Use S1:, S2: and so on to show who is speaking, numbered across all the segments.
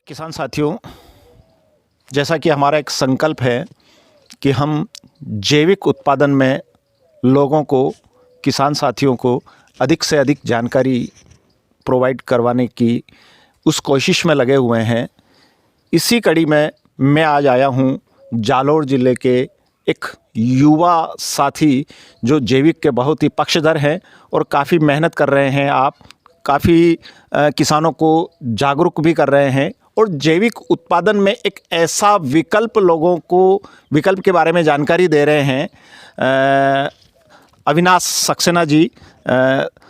S1: किसान साथियों, जैसा कि हमारा एक संकल्प है कि हम जैविक उत्पादन में लोगों को, किसान साथियों को अधिक से अधिक जानकारी प्रोवाइड करवाने की उस कोशिश में लगे हुए हैं। इसी कड़ी में मैं आज आया हूँ जालोर ज़िले के एक युवा साथी जो जैविक के बहुत ही पक्षधर हैं और काफ़ी मेहनत कर रहे हैं। आप काफ़ी किसानों को जागरूक भी कर रहे हैं और जैविक उत्पादन में एक ऐसा विकल्प के बारे में जानकारी दे रहे हैं। अविनाश सक्सेना जी,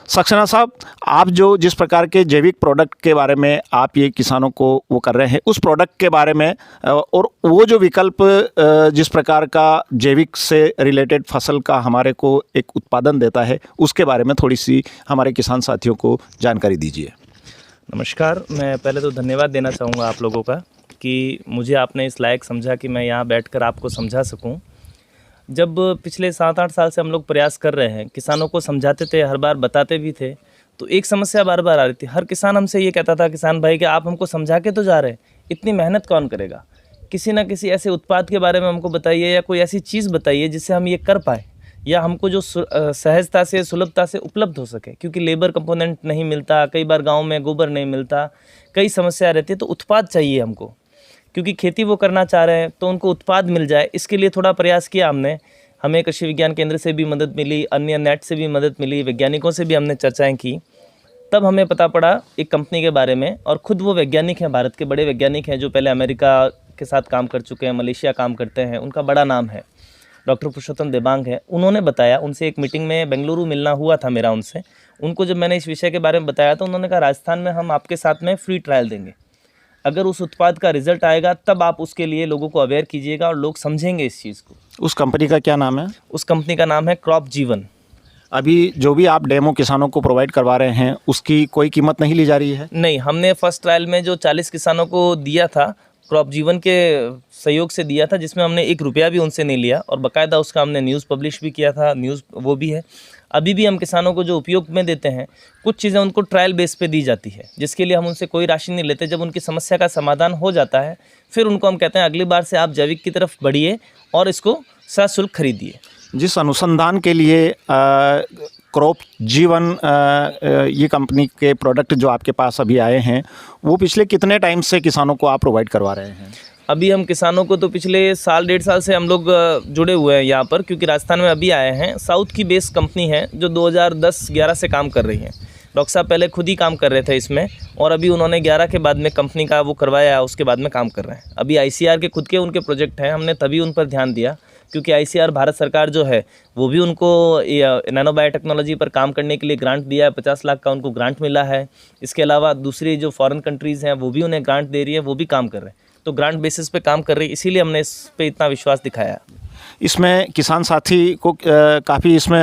S1: सक्सेना साहब, आप जो जिस प्रकार के जैविक प्रोडक्ट के बारे में आप ये किसानों को वो कर रहे हैं, उस प्रोडक्ट के बारे में और वो जो विकल्प जिस प्रकार का जैविक से रिलेटेड फसल का हमारे को एक उत्पादन देता है, उसके बारे में थोड़ी सी हमारे किसान साथियों को जानकारी दीजिए।
S2: नमस्कार। मैं पहले तो धन्यवाद देना चाहूँगा आप लोगों का कि मुझे आपने इस लायक समझा कि मैं यहाँ बैठकर आपको समझा सकूँ। जब पिछले 7-8 साल से हम लोग प्रयास कर रहे हैं, किसानों को समझाते थे, हर बार बताते भी थे, तो एक समस्या बार बार आ रही थी। हर किसान हमसे ये कहता था, किसान भाई कि आप हमको समझा के तो जा रहे हैं, इतनी मेहनत कौन करेगा? किसी न किसी ऐसे उत्पाद के बारे में हमको बताइए या कोई ऐसी चीज़ बताइए जिससे हम ये कर पाए या हमको जो सहजता से, सुलभता से उपलब्ध हो सके, क्योंकि लेबर कंपोनेंट नहीं मिलता, कई बार गाँव में गोबर नहीं मिलता, कई समस्या रहती है। तो उत्पाद चाहिए हमको, क्योंकि खेती वो करना चाह रहे हैं तो उनको उत्पाद मिल जाए। इसके लिए थोड़ा प्रयास किया हमने। हमें कृषि विज्ञान केंद्र से भी मदद मिली, अन्य नेट से भी मदद मिली, वैज्ञानिकों से भी हमने चर्चाएं की। तब हमें पता पड़ा एक कंपनी के बारे में, और ख़ुद वो वैज्ञानिक हैं, भारत के बड़े वैज्ञानिक हैं जो पहले अमेरिका के साथ काम कर चुके हैं, मलेशिया काम करते हैं। उनका बड़ा नाम है, डॉक्टर पुरुषोत्तम देबांग है। उन्होंने बताया, उनसे एक मीटिंग में बेंगलुरु मिलना हुआ था मेरा उनसे। उनको जब मैंने इस विषय के बारे में बताया तो उन्होंने कहा, राजस्थान में हम आपके साथ में फ्री ट्रायल देंगे, अगर उस उत्पाद का रिजल्ट आएगा तब आप उसके लिए लोगों को अवेयर कीजिएगा और लोग समझेंगे इस चीज़ को।
S1: उस कंपनी का क्या नाम है?
S2: उस कंपनी का नाम है क्रॉप जीवन।
S1: अभी जो भी आप डेमो किसानों को प्रोवाइड करवा रहे हैं, उसकी कोई कीमत नहीं ली जा रही है?
S2: नहीं, हमने फर्स्ट ट्रायल में जो 40 किसानों को दिया था, क्रॉप जीवन के सहयोग से दिया था, जिसमें हमने 1 रुपया भी उनसे नहीं लिया और बाकायदा उसका हमने न्यूज़ पब्लिश भी किया था, न्यूज़ वो भी है। अभी भी हम किसानों को जो उपयोग में देते हैं, कुछ चीज़ें उनको ट्रायल बेस पे दी जाती है, जिसके लिए हम उनसे कोई राशि नहीं लेते। जब उनकी समस्या का समाधान हो जाता है, फिर उनको हम कहते हैं अगली बार से आप जैविक की तरफ बढ़िए और इसको सशुल्क खरीदिए।
S1: जिस अनुसंधान के लिए क्रॉप जीवन ये कंपनी के प्रोडक्ट जो आपके पास अभी आए हैं, वो पिछले कितने टाइम से किसानों को आप प्रोवाइड करवा रहे हैं?
S2: अभी हम किसानों को तो पिछले साल 1.5 साल से हम लोग जुड़े हुए हैं यहाँ पर, क्योंकि राजस्थान में अभी आए हैं। साउथ की बेस कंपनी है जो 2010-11 से काम कर रही है। डॉक्टर साहब पहले खुद ही काम कर रहे थे इसमें, और अभी उन्होंने 11 के बाद में कंपनी का वो करवाया, उसके बाद में काम कर रहे हैं। अभी ICAR के खुद के उनके प्रोजेक्ट हैं, हमने तभी उन पर ध्यान दिया क्योंकि ICAR भारत सरकार जो है वो भी उनको नैनो बायोटेक्नोलॉजी पर काम करने के लिए ग्रांट दिया है। 50 लाख का उनको ग्रांट मिला है। इसके अलावा दूसरी जो फॉरेन कंट्रीज़ हैं वो भी उन्हें ग्रांट दे रही है, वो भी काम कर रहे हैं। तो ग्रांट बेसिस पे काम कर रही है, इसीलिए हमने इस पे इतना विश्वास दिखाया।
S1: इसमें किसान साथी को काफ़ी इसमें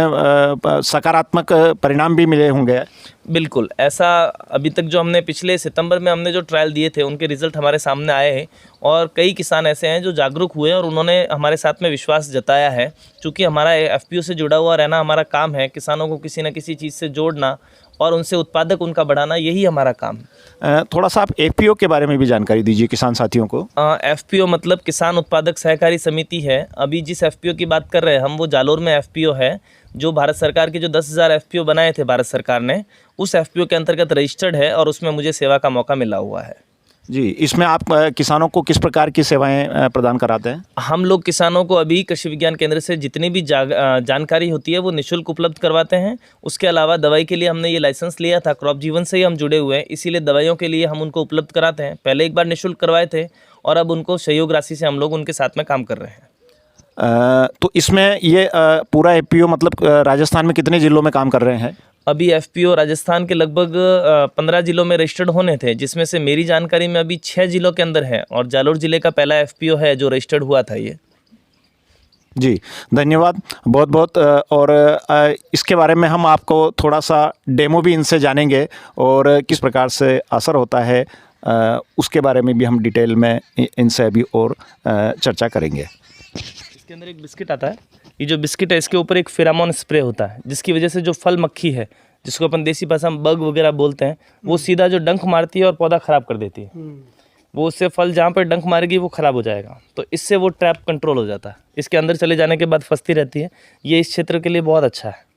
S1: सकारात्मक परिणाम भी मिले होंगे।
S2: बिल्कुल, ऐसा अभी तक जो हमने पिछले सितंबर में हमने जो ट्रायल दिए थे, उनके रिज़ल्ट हमारे सामने आए हैं और कई किसान ऐसे हैं जो जागरूक हुए और उन्होंने हमारे साथ में विश्वास जताया है। चूँकि हमारा FPO से जुड़ा हुआ रहना हमारा काम है, किसानों को किसी न किसी चीज़ से जोड़ना और उनसे उत्पादक उनका बढ़ाना, यही हमारा काम है।
S1: थोड़ा सा आप FPO के बारे में भी जानकारी दीजिए किसान साथियों को।
S2: FPO मतलब किसान उत्पादक सहकारी समिति है। अभी जिस FPO की बात कर रहे हैं हम, वो जालोर में FPO है, जो भारत सरकार के जो 10,000 FPO बनाए थे भारत सरकार ने, उस FPO के अंतर्गत रजिस्टर्ड है और उसमें मुझे सेवा का मौका मिला हुआ है।
S1: जी, इसमें आप किसानों को किस प्रकार की सेवाएं प्रदान कराते हैं?
S2: हम लोग किसानों को अभी कृषि विज्ञान केंद्र से जितनी भी जानकारी होती है वो निःशुल्क उपलब्ध करवाते हैं। उसके अलावा दवाई के लिए हमने ये लाइसेंस लिया था, क्रॉप जीवन से ही हम जुड़े हुए हैं, इसीलिए दवाइयों के लिए हम उनको उपलब्ध कराते हैं। पहले एक बार निःशुल्क करवाए थे और अब उनको सहयोग राशि से हम लोग उनके साथ में काम कर रहे हैं।
S1: तो इसमें ये पूरा FPO मतलब राजस्थान में कितने ज़िलों में काम कर रहे हैं?
S2: अभी FPO राजस्थान के लगभग 15 ज़िलों में रजिस्टर्ड होने थे, जिसमें से मेरी जानकारी में अभी 6 ज़िलों के अंदर है और जालोर ज़िले का पहला FPO है जो रजिस्टर्ड हुआ था ये।
S1: जी, धन्यवाद बहुत बहुत। और इसके बारे में हम आपको थोड़ा सा डेमो भी इनसे जानेंगे और किस प्रकार से असर होता है, उसके बारे में भी हम डिटेल में इनसे अभी और चर्चा करेंगे।
S2: इसके अंदर एक बिस्किट आता है, ये जो बिस्किट है इसके ऊपर एक फेरामोन स्प्रे होता है, जिसकी वजह से जो फल मक्खी है, जिसको अपन देसी भाषा में बग वगैरह बोलते हैं, वो सीधा जो डंक मारती है और पौधा ख़राब कर देती है। वो उससे फल जहाँ पर डंक मारेगी वो ख़राब हो जाएगा। तो इससे वो ट्रैप कंट्रोल हो जाता है, इसके अंदर चले जाने के बाद फंसती रहती है। ये इस क्षेत्र के लिए बहुत अच्छा है।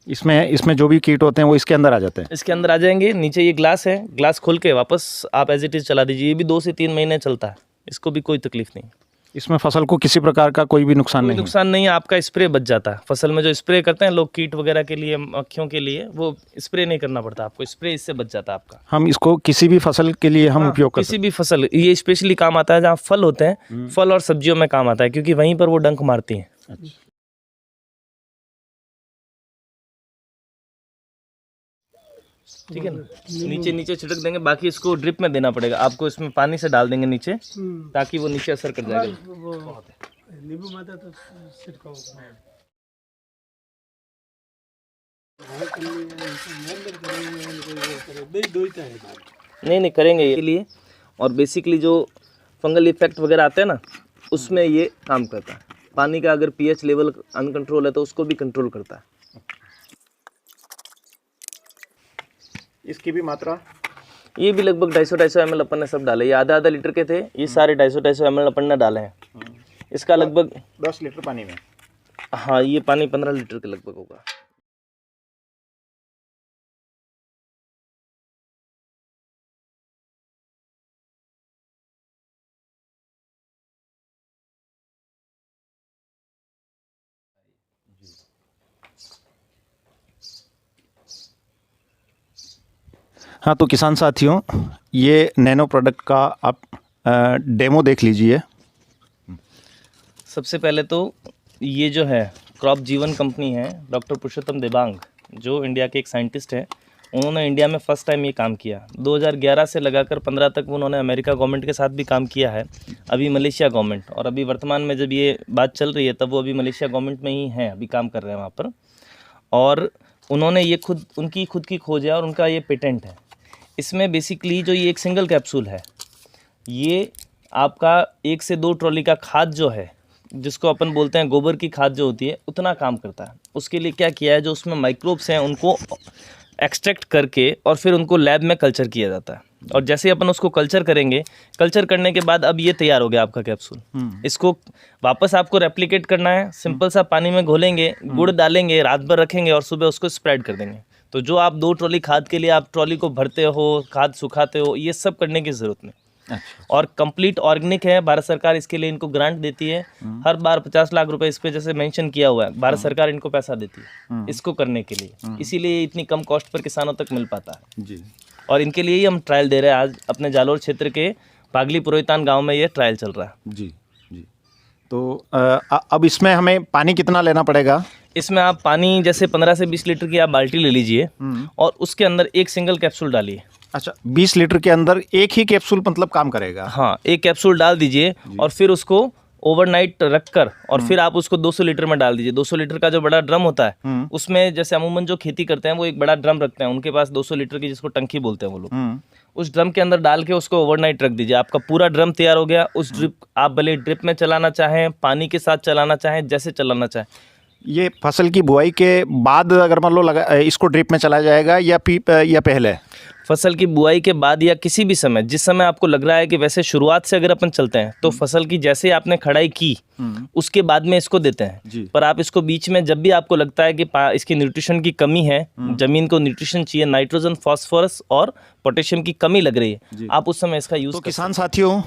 S1: इसमें जो भी कीट होते हैं वो इसके अंदर आ जाते हैं।
S2: इसके अंदर आ जाएंगे। नीचे ये ग्लास है, ग्लास खोल के वापस आप एज इट इज़ चला दीजिए। ये भी 2 से 3 महीने चलता है, इसको भी कोई तकलीफ नहीं।
S1: इसमें फसल को किसी प्रकार का कोई भी नुकसान
S2: कोई
S1: नहीं?
S2: नुकसान नहीं है। आपका स्प्रे बच जाता है। फसल में जो स्प्रे करते हैं लोग कीट वगैरह के लिए, मक्खियों के लिए, वो स्प्रे नहीं करना पड़ता आपको, स्प्रे इससे बच जाता है आपका।
S1: हम इसको किसी भी फसल के लिए हम उपयोग कर
S2: किसी भी फसल, ये स्पेशली काम आता है जहाँ फल होते हैं, फल और सब्जियों में काम आता है, क्योंकि वहीं पर वो डंक मारती हैं।
S1: सकते?
S2: ठीक है ना, नीचे नीचे छिड़क देंगे, बाकी इसको ड्रिप में देना पड़ेगा आपको। इसमें पानी से डाल देंगे नीचे, ताकि वो नीचे असर कर जाएगा।
S3: नींबू माता तो छिड़काव
S2: नहीं करेंगे ये लिए। और बेसिकली जो फंगल इफेक्ट वगैरह आते हैं ना, उसमें ये काम करता है। पानी का अगर पीएच लेवल अनकंट्रोल है तो उसको भी कंट्रोल करता है।
S1: इसकी भी मात्रा?
S2: ये भी लगभग 250 ml अपन ने सब डाले। ये आधा लीटर के थे, ये सारे 250 ml अपन ने डाले हैं। इसका लगभग
S1: 10 लीटर पानी में?
S2: हाँ, ये पानी 15 लीटर के लगभग होगा।
S1: हाँ, तो किसान साथियों, ये नैनो प्रोडक्ट का आप डेमो देख लीजिए।
S2: सबसे पहले तो ये जो है क्रॉप जीवन कंपनी है, डॉक्टर पुरुषोत्तम देबांग, जो इंडिया के एक साइंटिस्ट हैं, उन्होंने इंडिया में फ़र्स्ट टाइम ये काम किया। 2011 से लगाकर 15 तक उन्होंने अमेरिका गवर्नमेंट के साथ भी काम किया है, अभी मलेशिया गवर्नमेंट, और अभी वर्तमान में जब ये बात चल रही है तब वो अभी मलेशिया गवर्नमेंट में ही हैं, अभी काम कर रहे हैं वहाँ पर। और उन्होंने ये उनकी खुद की खोज है और उनका ये पेटेंट है। इसमें बेसिकली जो ये एक सिंगल कैप्सूल है, ये आपका 1 से 2 ट्रॉली का खाद जो है, जिसको अपन बोलते हैं गोबर की खाद जो होती है, उतना काम करता है। उसके लिए क्या किया है, जो उसमें माइक्रोब्स हैं उनको एक्सट्रैक्ट करके और फिर उनको लैब में कल्चर किया जाता है। और जैसे अपन उसको कल्चर करेंगे, कल्चर करने के बाद अब ये तैयार हो गया आपका कैप्सूल। इसको वापस आपको रेप्लिकेट करना है। सिंपल सा पानी में घोलेंगे, गुड़ डालेंगे, रात भर रखेंगे और सुबह उसको स्प्रेड कर देंगे। तो जो आप 2 ट्रॉली खाद के लिए आप ट्रॉली को भरते हो, खाद सुखाते हो, ये सब करने की ज़रूरत नहीं। और कंप्लीट ऑर्गेनिक है। भारत सरकार इसके लिए इनको ग्रांट देती है। हर बार 50 लाख रुपए इस पे जैसे मेंशन किया हुआ है, भारत सरकार इनको पैसा देती है इसको करने के लिए। इसीलिए इतनी कम कॉस्ट पर किसानों तक मिल पाता है
S1: जी।
S2: और इनके लिए ही हम ट्रायल दे रहे हैं। आज अपने जालोर क्षेत्र के पागली पुरोहितान गांव में ये ट्रायल चल रहा है।
S1: जी जी। तो अब इसमें हमें पानी कितना लेना पड़ेगा?
S2: इसमें आप पानी जैसे 15 से 20 लीटर की आप बाल्टी ले लीजिए और उसके अंदर एक सिंगल कैप्सूल डालिए।
S1: अच्छा, 20 लीटर के अंदर एक ही कैप्सूल मतलब काम करेगा?
S2: हाँ, एक कैप्सूल डाल दीजिए और फिर उसको ओवरनाइट रखकर और फिर आप उसको 200 लीटर में डाल दीजिए। 200 लीटर का जो बड़ा ड्रम होता है, उसमें जैसे अमूमन जो खेती करते हैं वो एक बड़ा ड्रम रखते हैं, उनके पास 200 लीटर की, जिसको टंकी बोलते हैं वो लोग। उस ड्रम के अंदर डाल के उसको ओवरनाइट रख दीजिए। आपका पूरा ड्रम तैयार हो गया। उस ड्रिप आप भले ड्रिप में चलाना चाहें, पानी के साथ चलाना चाहें, जैसे चलाना चाहें।
S1: ये फसल की बुआई के बाद अगर मान लो इसको ड्रिप में चलाया जाएगा या पहले?
S2: फसल की बुआई के बाद या किसी भी समय, जिस समय आपको लग रहा है कि वैसे शुरुआत से अगर अपन चलते हैं तो फसल की जैसे आपने खड़ाई की उसके बाद में इसको देते हैं। पर आप इसको बीच में जब भी आपको लगता है कि इसकी न्यूट्रिशन की कमी है, जमीन को न्यूट्रिशन चाहिए, नाइट्रोजन, फास्फोरस और पोटेशियम की कमी लग रही है, आप उस समय इसका यूज़।
S1: तो किसान साथियों,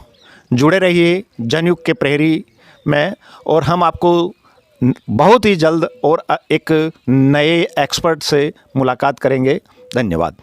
S1: जुड़े रहिए जनयुग के प्रहरी में, और हम आपको बहुत ही जल्द और एक नए एक्सपर्ट से मुलाकात करेंगे। धन्यवाद।